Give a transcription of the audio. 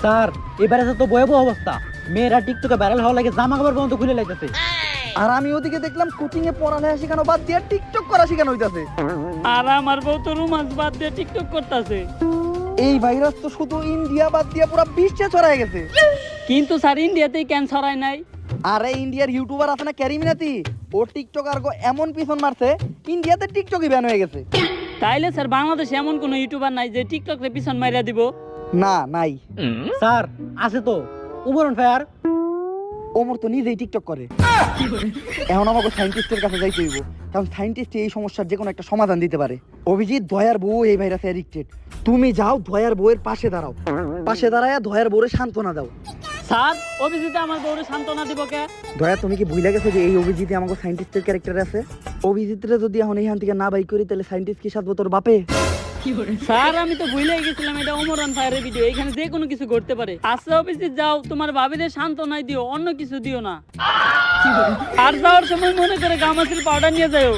Sir এবারে তো ভয়াবহ অবস্থা, মেয়েরা টিকটকে ভাইরাল হওয়ার লাগে জামা কাপড় পর্যন্ত খুলে লাইতেছে। আর আমি ওদিকে দেখলাম কোচিং এ পড়ালেখা শেখানো বাদ দিয়ে টিকটক করা শেখানো হইতাছে। আর আমার বউ তো রোমান্স বাদ দিয়ে টিকটক করতেছে। এই ভাইরাস তো শুধু ইন্ডিয়া বাদ দিয়ে পুরো বিশ্বে ছড়ায় গেছে। কিন্তু স্যার ইন্ডিয়াতেই ক্যান্সার হয় নাই। আরে ইন্ডিয়ার ইউটিউবার আছে না ক্যারিমিনাতি, ও টিকটক আর এমন পিছন মারছে ইন্ডিয়াতে টিকটকই ব্যান হয়ে গেছে। তাইলে স্যার বাংলাদেশে এমন কোন ইউটিউবার নাই যে টিকটকে পিছন মাইরা দিব? না নাই। স্যার আছে তো, উমরন ফায়ার। ওমর তো নিজেই টিকটক করে। এখন আমাকে সায়েন্টিস্টের কাছে যাইতে হইব, কারণ সায়েন্টিস্ট এই সমস্যার যে কোনো একটা সমাধান দিতে পারে। অভিজিৎ, দয়ার বউ এই ভাইরাসে অ্যাডিক্টেড। তুমি যাও দয়ার বউয়ের পাশে দাঁড়াও, পাশে দাঁড়ায় দয়ার বউরে সান্ত্বনা দাও। স্যার অভিজিতে আমার বউরে সান্ত্বনা দিব কে? দয়া, তুমি কি ভুলে গেছো যে এই অভিজিতে আমাকে সায়েন্টিস্টের ক্যারেক্টারে আছে? অভিজিৎরে যদি এখন এইখান থেকে না বাই করি তাহলে সায়েন্টিস্ট কি সাথে তোর বাপে? স্যার আমি তো ভুলেই গেছিলাম এটা ওমরান ফায়ারের ভিডিও, এখানে যে কোনো কিছু ঘটতে পারে। আচ্ছা অভিজিৎ যাও, তোমার ভাবিদের সান্ত্বনাই দিও, অন্য কিছু দিও না। আর যাওয়ার সময় মনে করে গামাসির পাউডার নিয়ে যাও।